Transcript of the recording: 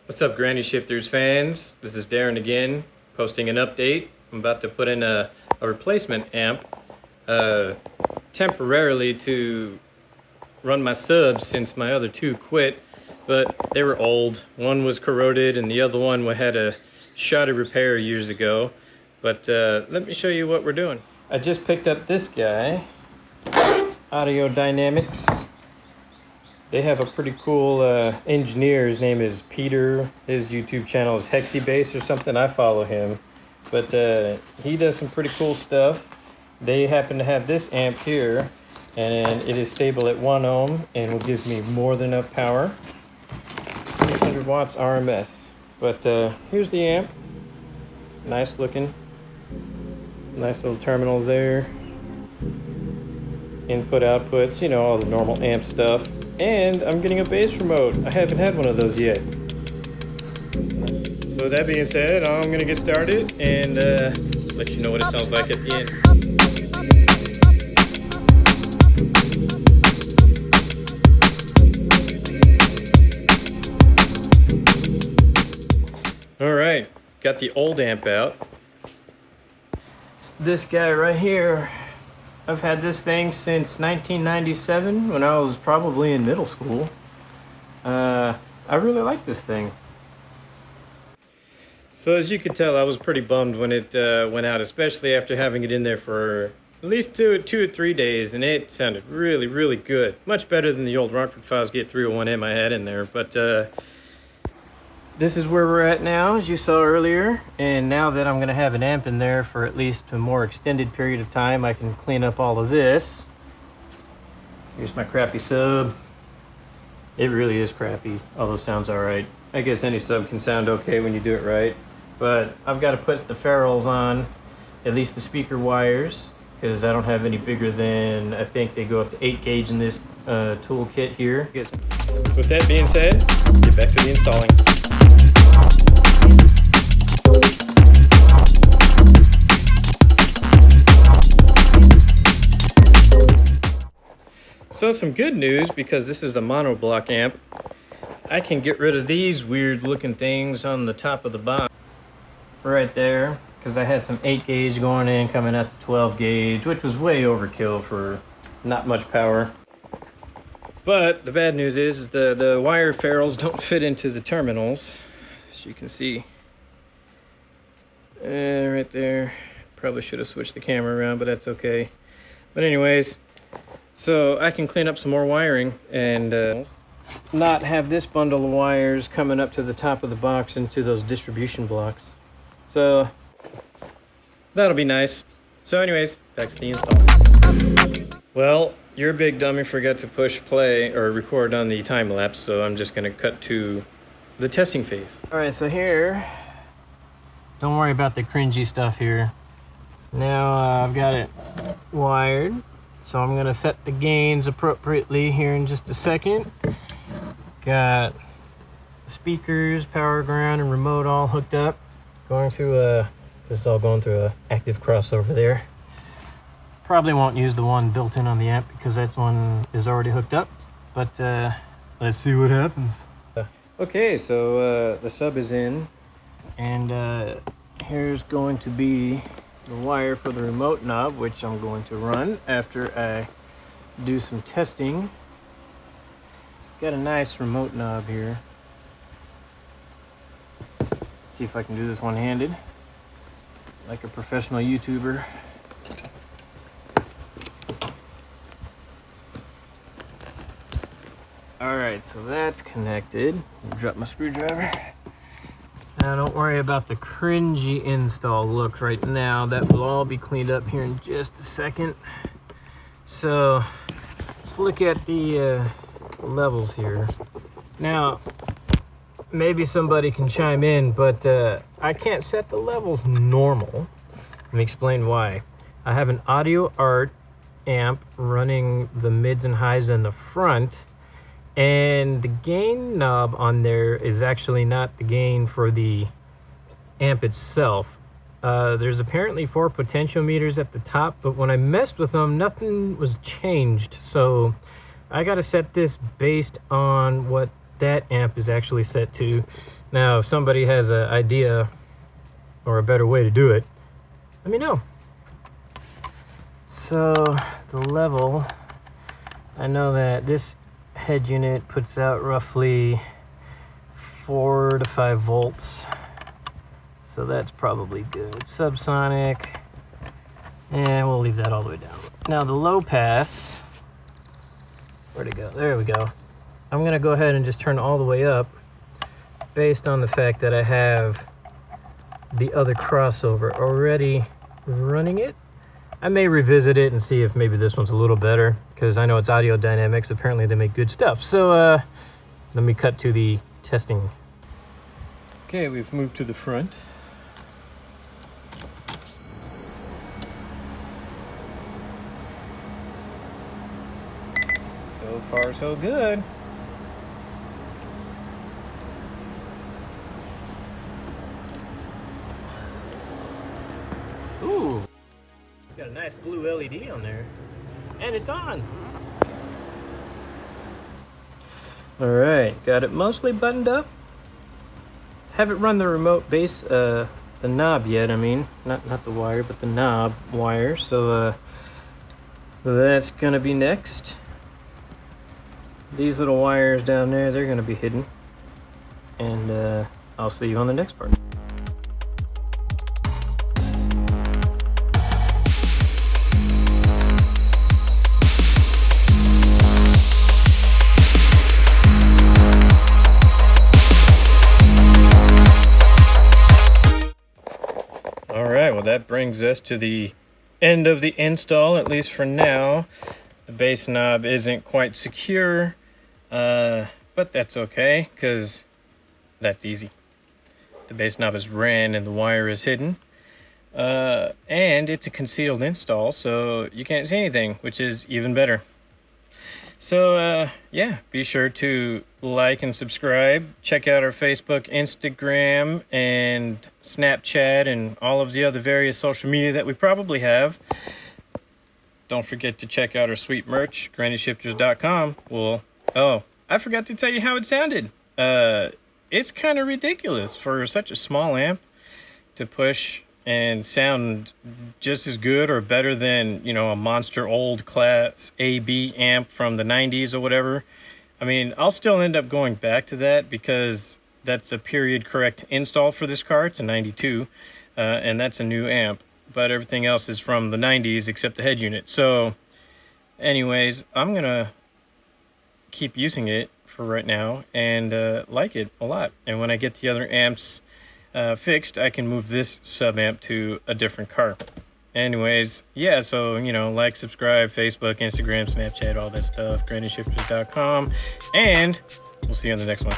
What's up, Granny Shifters fans? This is Darren again, posting an update. I'm about to put in a replacement amp temporarily to run my subs since my other two quit, but they were old. One was corroded and the other one had a shoddy repair years ago. But let me show you what we're doing. I just picked up this guy. It's Audio Dynamics. They have a pretty cool engineer. His name is Peter. His YouTube channel is Hexibase or something. I follow him. But he does some pretty cool stuff. They happen to have this amp here, and it is stable at 1 ohm and will give me more than enough power. 600 watts RMS. But here's the amp. It's nice looking. Nice little terminals there. Input, outputs, you know, all the normal amp stuff. And I'm getting a bass remote. I haven't had one of those yet. So that being said, I'm gonna get started and let you know what it sounds like at the end. All right, got the old amp out. It's this guy right here. I've had this thing since 1997 when I was probably in middle school. I really like this thing. So as you could tell, I was pretty bummed when it went out, especially after having it in there for at least two or 3 days, and it sounded really, really good. Much better than the old Rockford Fosgate 301M I had in there, but this is where we're at now, as you saw earlier, and now that I'm going to have an amp in there for at least a more extended period of time, I can clean up all of this. Here's my crappy sub. It really is crappy, although sounds alright. I guess any sub can sound okay when you do it right, but I've got to put the ferrules on, at least the speaker wires, because I don't have any bigger than, I think they go up to 8 gauge in this toolkit here. With that being said, get back to the installing. So some good news, because this is a monoblock amp, I can get rid of these weird looking things on the top of the box right there, because I had some 8 gauge going in, coming out to 12 gauge, which was way overkill for not much power. But the bad news is the wire ferrules don't fit into the terminals, as you can see right there. Probably should have switched the camera around, but that's okay. But anyways, so I can clean up some more wiring and not have this bundle of wires coming up to the top of the box into those distribution blocks. So that'll be nice. So anyways, back to the install. Well, your big dummy forgot to push play or record on the time lapse, so I'm just gonna cut to the testing phase. All right, so here, don't worry about the cringy stuff here. Now I've got it wired, so I'm gonna set the gains appropriately here in just a second. Got speakers, power, ground, and remote all hooked up. Going through this is all going through a active crossover there. Probably won't use the one built in on the amp because that one is already hooked up, but let's see what happens. Okay, so the sub is in, and here's going to be the wire for the remote knob, which I'm going to run after I do some testing. It's got a nice remote knob here. Let's see if I can do this one-handed, like a professional YouTuber. Alright, so that's connected. Drop my screwdriver. Now don't worry about the cringy install look right now. That will all be cleaned up here in just a second. So let's look at the levels here. Now, maybe somebody can chime in, but I can't set the levels normal. Let me explain why. I have an Audio Art amp running the mids and highs in the front, and the gain knob on there is actually not the gain for the amp itself. There's apparently 4 potentiometers at the top, but when I messed with them, nothing was changed. So I got to set this based on what that amp is actually set to. Now, if somebody has an idea or a better way to do it, let me know. So the level, I know that this head unit puts out roughly 4 to 5 volts. So that's probably good. Subsonic, and we'll leave that all the way down. Now the low pass, where'd it go? There we go. I'm gonna go ahead and just turn all the way up based on the fact that I have the other crossover already running it. I may revisit it and see if maybe this one's a little better, because I know it's Audio Dynamics. Apparently they make good stuff. So let me cut to the testing. Okay, we've moved to the front. So far, so good. Ooh, it's got a nice blue LED on there, and it's on. All right, got it mostly buttoned up. Haven't run the remote bass, the knob yet. I mean, not the wire, but the knob wire. So that's gonna be next. These little wires down there, they're gonna be hidden, and I'll see you on the next part. Alright, well that brings us to the end of the install, at least for now. The bass knob isn't quite secure, but that's okay, because that's easy. The bass knob is ran and the wire is hidden. And it's a concealed install, so you can't see anything, which is even better. So yeah, be sure to like and subscribe. Check out our Facebook, Instagram, and Snapchat, and all of the other various social media that we probably have. Don't forget to check out our sweet merch, GrannyShifters.com. Well, oh, I forgot to tell you how it sounded. It's kind of ridiculous for such a small amp to push and sound just as good or better than, you know, a monster old class AB amp from the 90s or whatever. I mean, I'll still end up going back to that because that's a period correct install for this car. It's a 92, and that's a new amp. But everything else is from the 90s except the head unit. So anyways, I'm gonna keep using it for right now and like it a lot. And when I get the other amps fixed, I can move this sub amp to a different car. Anyways, yeah, so, you know, like, subscribe, Facebook, Instagram, Snapchat, all that stuff, GrannyShifters.com, and we'll see you on the next one.